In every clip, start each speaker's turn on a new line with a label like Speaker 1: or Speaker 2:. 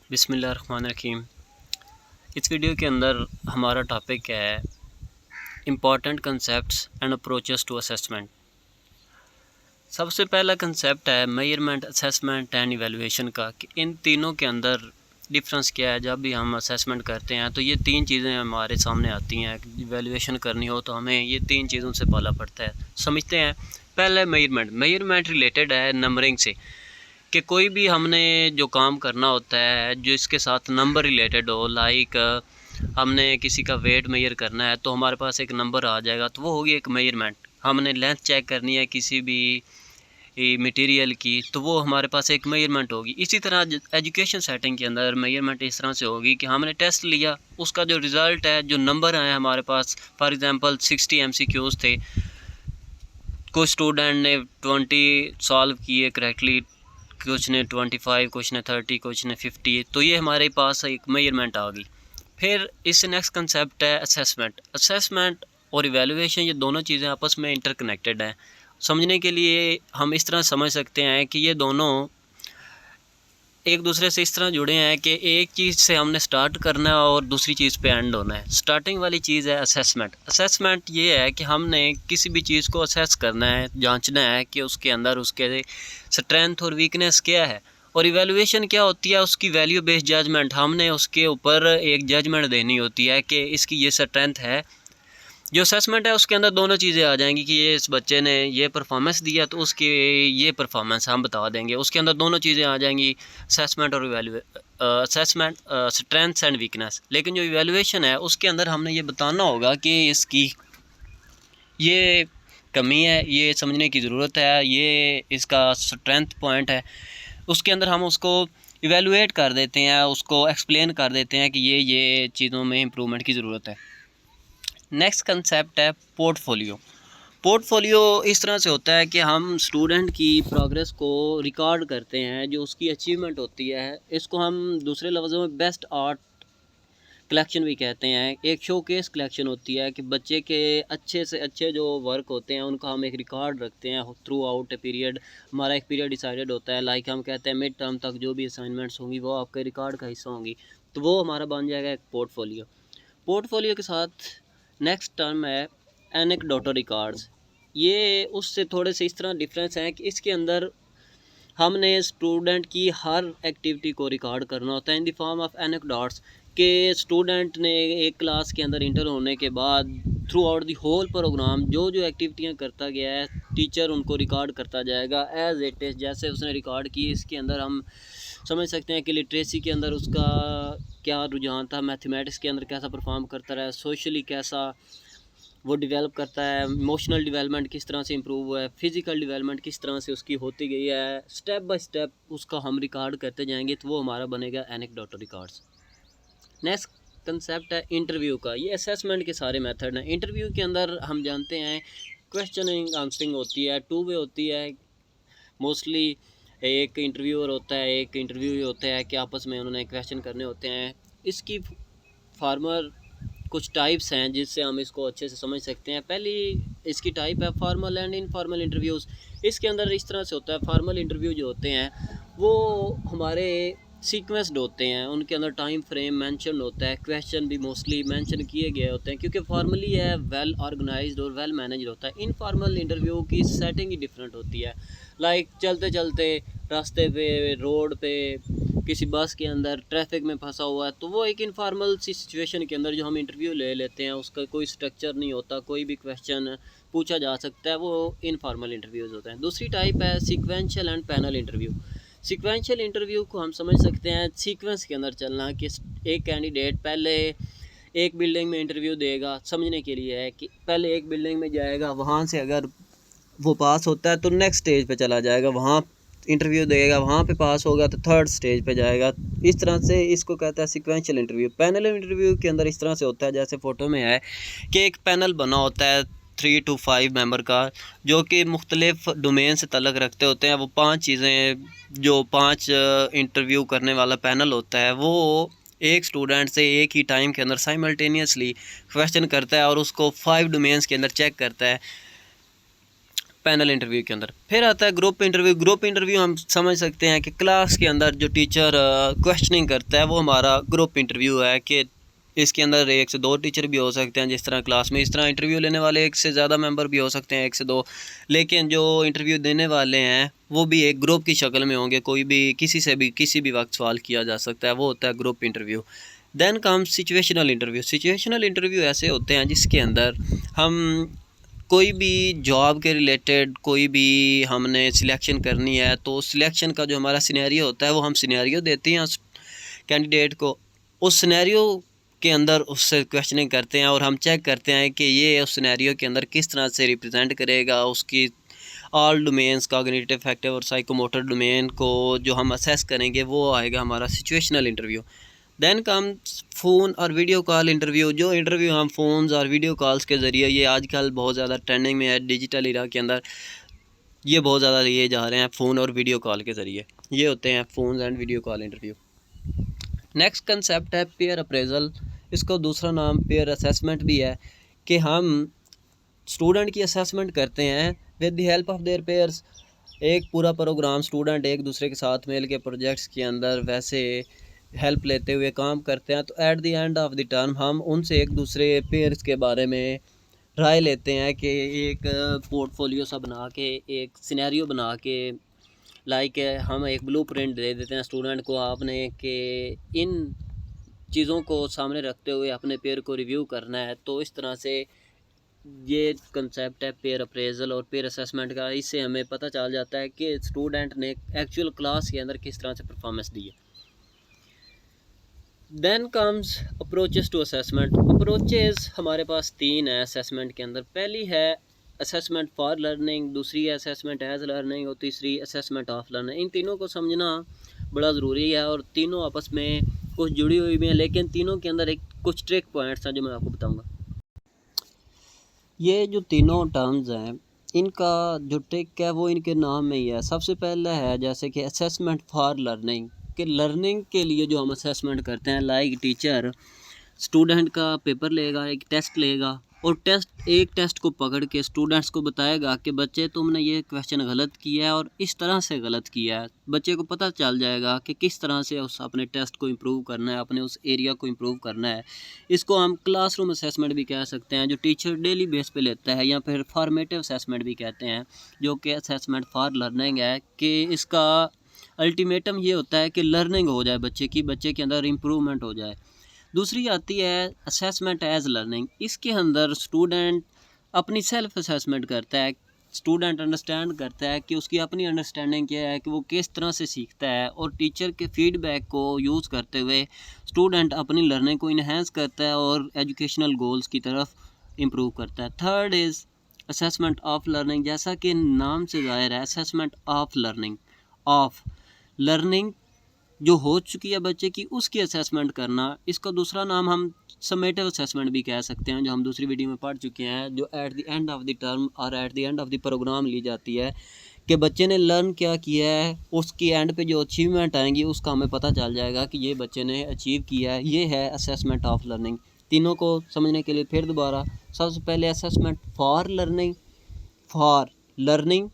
Speaker 1: बिस्मिल्लाहिर्रहमानिर्रहीम। इस वीडियो के अंदर हमारा टॉपिक है important concepts and approaches to assessment. सबसे पहला कंसेप्ट है मेजरमेंट, असेसमेंट एंड इवैल्यूएशन का, कि इन तीनों के अंदर डिफरेंस क्या है। जब भी हम असेसमेंट करते हैं तो ये तीन चीज़ें हमारे सामने आती हैं। इवैल्यूएशन करनी हो तो हमें ये तीन चीज़ों से पाला पड़ता है। समझते हैं। पहले मेजरमेंट रिलेटेड है नंबरिंग से, कि कोई भी हमने जो काम करना होता है जो इसके साथ नंबर रिलेटेड हो, लाइक हमने किसी का वेट मेजर करना है तो हमारे पास एक नंबर आ जाएगा, तो वो होगी एक मेजरमेंट। हमने लेंथ चेक करनी है किसी भी मटेरियल की, तो वो हमारे पास एक मेजरमेंट होगी। इसी तरह एजुकेशन सेटिंग के अंदर मेजरमेंट इस तरह से होगी कि हमने टेस्ट लिया, उसका जो रिज़ल्ट है, जो नंबर आए हमारे पास, फॉर एग्ज़ाम्पल 60 MCQs थे, कुछ स्टूडेंट ने 20 सॉल्व किए करेक्टली, कुछ ने 25, कुछ ने 30, कुछ ने 50, तो ये हमारे पास एक मेजरमेंट आ गई। फिर इससे नेक्स्ट कंसेप्ट है असेसमेंट और इवैल्यूएशन। ये दोनों चीज़ें आपस में इंटरकनेक्टेड हैं। समझने के लिए हम इस तरह समझ सकते हैं कि ये दोनों एक दूसरे से इस तरह जुड़े हैं कि एक चीज़ से हमने स्टार्ट करना है और दूसरी चीज़ पे एंड होना है। स्टार्टिंग वाली चीज़ है असेसमेंट ये है कि हमने किसी भी चीज़ को असेस करना है, जांचना है कि उसके अंदर उसके स्ट्रेंथ और वीकनेस क्या है। और इवैल्यूएशन क्या होती है, उसकी वैल्यू बेस्ड जजमेंट। हमने उसके ऊपर एक जजमेंट देनी होती है कि इसकी ये स्ट्रेंथ है। जो असेसमेंट है उसके अंदर दोनों चीज़ें आ जाएंगी कि ये इस बच्चे ने ये परफॉर्मेंस दिया तो उसकी ये परफॉर्मेंस हम बता देंगे। उसके अंदर दोनों चीज़ें आ जाएंगी, असेसमेंट और असेसमेंट, स्ट्रेंथ्स एंड वीकनेस। लेकिन जो इवैल्यूएशन है उसके अंदर हमने ये बताना होगा कि इसकी ये कमी है, ये समझने की ज़रूरत है, ये इसका स्ट्रेंथ पॉइंट है। उसके अंदर हम उसको इवैल्यूएट कर देते हैं, उसको एक्सप्लेन कर देते हैं कि ये चीज़ों में इम्प्रूवमेंट की ज़रूरत है। नेक्स्ट कंसेप्ट है पोर्टफोलियो इस तरह से होता है कि हम स्टूडेंट की प्रोग्रेस को रिकॉर्ड करते हैं, जो उसकी अचीवमेंट होती है। इसको हम दूसरे लफ्ज़ों में बेस्ट आर्ट कलेक्शन भी कहते हैं। एक शोकेस कलेक्शन होती है कि बच्चे के अच्छे से अच्छे जो वर्क होते हैं उनका हम एक रिकॉर्ड रखते हैं थ्रू आउट ए पीरियड। हमारा एक पीरियड डिसाइडेड होता है, लाइक हम कहते हैं मिड टर्म तक जो भी असाइनमेंट्स होंगी वो आपके रिकॉर्ड का हिस्सा होंगी, तो वो हमारा बन जाएगा एक पोर्टफोलियो के साथ नेक्स्ट टर्म है एनेक्डोटल रिकॉर्ड्स। ये उससे थोड़े से इस तरह डिफरेंस है कि इसके अंदर हमने स्टूडेंट की हर एक्टिविटी को रिकॉर्ड करना होता है in the form of anecdotes, के स्टूडेंट ने एक क्लास के अंदर इंटर होने के बाद throughout the whole programme जो जो एक्टिविटियाँ करता गया है टीचर उनको रिकॉर्ड करता जाएगा एज इट इज़, जैसे उसने रिकॉर्ड की। इसके अंदर हम समझ सकते हैं कि लिटरेसी के अंदर उसका क्या रुझान था, मैथमेटिक्स के अंदर कैसा परफॉर्म करता रहा, सोशली कैसा वो डेवलप करता है, इमोशनल डेवलपमेंट किस तरह से इम्प्रूव हुआ है, फिज़िकल डेवलपमेंट किस तरह से उसकी होती गई है। स्टेप बाय स्टेप उसका हम रिकॉर्ड करते जाएंगे तो वो हमारा बनेगा एनेक्डोटल रिकॉर्ड्स। नेक्स्ट कंसेप्ट है इंटरव्यू का। ये असेसमेंट के सारे मेथड हैं। इंटरव्यू के अंदर हम जानते हैं क्वेश्चनिंग आंसरिंग होती है, टू वे होती है मोस्टली। एक इंटरव्यूअर होता है, एक इंटरव्यू होता है कि आपस में उन्होंने क्वेश्चन करने होते हैं। इसकी फार्मर कुछ टाइप्स हैं जिससे हम इसको अच्छे से समझ सकते हैं। पहली इसकी टाइप है फॉर्मल एंड इनफॉर्मल इंटरव्यूज़। इसके अंदर इस तरह से होता है, फॉर्मल इंटरव्यू जो होते हैं वो हमारे सीक्वेंस्ड होते हैं, उनके अंदर टाइम फ्रेम मेंशन होता है, क्वेश्चन भी मोस्टली मेंशन किए गए होते हैं क्योंकि फॉर्मली है, वेल ऑर्गेनाइज्ड और वेल मैनेज्ड होता है। इनफॉर्मल इंटरव्यू की सेटिंग ही डिफरेंट होती है, लाइक चलते चलते रास्ते पे, रोड पे, किसी बस के अंदर ट्रैफिक में फंसा हुआ है, तो वो एक इनफॉर्मल सी सिचुएशन के अंदर जो हम इंटरव्यू ले लेते हैं, उसका कोई स्ट्रक्चर नहीं होता, कोई भी क्वेश्चन पूछा जा सकता है, वो इनफॉर्मल इंटरव्यूज़ होते हैं। दूसरी टाइप है sequential and panel interview. Sequential interview को हम समझ सकते हैं सीक्वेंस के अंदर चलना, कि एक कैंडिडेट पहले एक बिल्डिंग में इंटरव्यू देगा। समझने के लिए है कि पहले एक बिल्डिंग में जाएगा, वहाँ से अगर वो पास होता है तो नेक्स्ट स्टेज पे चला जाएगा, वहाँ इंटरव्यू देगा, वहाँ पे पास होगा तो थर्ड स्टेज पे जाएगा। इस तरह से इसको कहता है सीक्वेंशियल इंटरव्यू। पैनल इंटरव्यू के अंदर इस तरह से होता है जैसे फ़ोटो में है कि एक पैनल बना होता है 3 to 5 मेंबर का, जो कि मुख्तलिफ डोमेन से तल्लक़ रखते होते हैं। वो 5 चीज़ें, जो 5 इंटरव्यू करने वाला पैनल होता है, वो एक स्टूडेंट से एक ही टाइम के अंदर साइमल्टेनियसली क्वेश्चन करता है और उसको 5 डोमेन्स के अंदर चेक करता है। पैनल इंटरव्यू के अंदर। फिर आता है ग्रुप इंटरव्यू। ग्रुप इंटरव्यू हम समझ सकते हैं कि क्लास के अंदर जो टीचर क्वेश्चनिंग करता है वो हमारा ग्रुप इंटरव्यू है, कि इसके अंदर 1 से 2 टीचर भी हो सकते हैं जिस तरह क्लास में, इस तरह इंटरव्यू लेने वाले 1 से ज़्यादा मेंबर भी हो सकते हैं, 1 से 2, लेकिन जो इंटरव्यू देने वाले हैं वो भी एक ग्रुप की शक्ल में होंगे। कोई भी किसी भी वक्त सवाल किया जा सकता है, वो होता है group interview. Then come situational interview. Situational interview ऐसे होते हैं जिसके अंदर हम कोई भी जॉब के रिलेटेड कोई भी हमने सिलेक्शन करनी है, तो सिलेक्शन का जो हमारा सिनेरियो होता है वो हम सिनेरियो देते हैं कैंडिडेट को। उस सिनेरियो के अंदर उससे क्वेश्चनिंग करते हैं और हम चेक करते हैं कि ये उस सिनेरियो के अंदर किस तरह से रिप्रेजेंट करेगा उसकी ऑल डोमेन्स, कॉग्निटिव, अफेक्टिव और साइकोमोटर डोमेन को जो हम असेस करेंगे, वो आएगा हमारा situational interview. Then come phone और वीडियो कॉल इंटरव्यू। जो इंटरव्यू हम फ़ोन्स और वीडियो कॉल्स के ज़रिए, ये आजकल बहुत ज़्यादा ट्रेंडिंग में है, डिजिटल इरा के अंदर ये बहुत ज़्यादा लिए जा रहे हैं फ़ोन और वीडियो कॉल के ज़रिए। ये होते हैं phone and video call interview. Next concept है पेयर अप्रेजल। इसको दूसरा नाम पेयर असेसमेंट भी है, कि हम स्टूडेंट की असेसमेंट करते हैं with the help of their pairs. एक पूरा प्रोग्राम स्टूडेंट एक दूसरे के साथ मिल के प्रोजेक्ट्स के अंदर वैसे हेल्प लेते हुए काम करते हैं, तो eight the end of the term हम उनसे एक दूसरे पेयर्स के बारे में राय लेते हैं कि एक पोर्टफोलियो सा बना के, एक सिनेरियो बना के, लाइक हम एक ब्लूप्रिंट दे देते हैं स्टूडेंट को आपने कि इन चीज़ों को सामने रखते हुए अपने पेयर को रिव्यू करना है। तो इस तरह से ये कंसेप्ट है पेयर अप्रेजल और पेयर असेसमेंट का। इससे हमें पता चल जाता है कि स्टूडेंट ने एक्चुअल क्लास के अंदर किस तरह से परफॉर्मेंस दी है। Then comes approaches to assessment. Approaches हमारे पास 3 है असेसमेंट के अंदर। पहली है असेसमेंट फॉर लर्निंग, दूसरी है असेसमेंट एज लर्निंग और तीसरी असेसमेंट ऑफ लर्निंग। इन तीनों को समझना बड़ा ज़रूरी है और तीनों आपस में कुछ जुड़ी हुई भी हैं, लेकिन तीनों के अंदर कुछ ट्रिक पॉइंट्स हैं जो मैं आपको बताऊंगा। ये जो तीनों टर्म्स हैं इनका जो ट्रिक है वो इनके नाम में ही है। सबसे पहला है जैसे कि असेसमेंट फॉर लर्निंग, कि लर्निंग के लिए जो हम असेसमेंट करते हैं, लाइक टीचर स्टूडेंट का पेपर लेगा, एक टेस्ट लेगा और एक टेस्ट को पकड़ के स्टूडेंट्स को बताएगा कि बच्चे तुमने ये क्वेश्चन गलत किया है और इस तरह से गलत किया है। बच्चे को पता चल जाएगा कि किस तरह से उस अपने टेस्ट को इम्प्रूव करना है, अपने उस एरिया को इम्प्रूव करना है। इसको हम क्लासरूम असेसमेंट भी कह सकते हैं, जो टीचर डेली बेस पे लेता है, या फिर फॉर्मेटिव असेसमेंट भी कहते हैं, जो कि असेसमेंट फॉर लर्निंग है। कि इसका अल्टीमेटम ये होता है कि लर्निंग हो जाए बच्चे की, बच्चे के अंदर इम्प्रूवमेंट हो जाए। दूसरी आती है असेसमेंट एज लर्निंग। इसके अंदर स्टूडेंट अपनी सेल्फ असेसमेंट करता है, स्टूडेंट अंडरस्टैंड करता है कि उसकी अपनी अंडरस्टैंडिंग क्या है, कि वो किस तरह से सीखता है, और टीचर के फीडबैक को यूज़ करते हुए स्टूडेंट अपनी लर्निंग को इन्हेंस करता है और एजुकेशनल गोल्स की तरफ इम्प्रूव करता है। Third is assessment of learning. जैसा कि नाम से ज़ाहिर है, assessment of learning, of learning जो हो चुकी है बच्चे की उसकी असेसमेंट करना। इसका दूसरा नाम हम समेटिव असेसमेंट भी कह सकते हैं, जो हम दूसरी वीडियो में पढ़ चुके हैं, जो at the end of the term और at the end of the programme ली जाती है, कि बच्चे ने लर्न क्या किया है, उसकी एंड पे जो अचीवमेंट आएंगी उसका हमें पता चल जाएगा कि ये बच्चे ने अचीव किया है। ये है असेसमेंट ऑफ लर्निंग। तीनों को समझने के लिए फिर दोबारा, सबसे पहले assessment for learning. For learning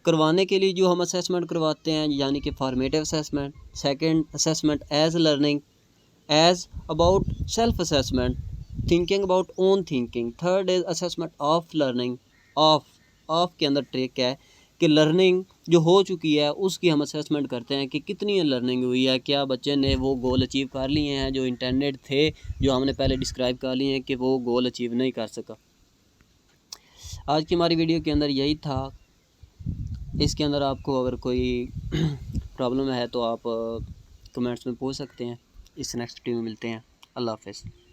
Speaker 1: करवाने के लिए जो हम असेसमेंट करवाते हैं, यानी कि formative assessment. Second assessment as learning, as about self assessment, thinking about own thinking. Third is assessment of learning, of के अंदर ट्रिक है कि लर्निंग जो हो चुकी है उसकी हम असेसमेंट करते हैं कि कितनी लर्निंग हुई है, क्या बच्चे ने वो गोल अचीव कर लिए हैं जो इंटेंडेड थे, जो हमने पहले डिस्क्राइब कर लिए हैं कि वो गोल अचीव नहीं कर सका। आज की हमारी वीडियो के अंदर यही था। इसके अंदर आपको अगर कोई प्रॉब्लम है तो आप कमेंट्स में पूछ सकते हैं। इस नेक्स्ट वीडियो में मिलते हैं। अल्लाह हाफ़िज़।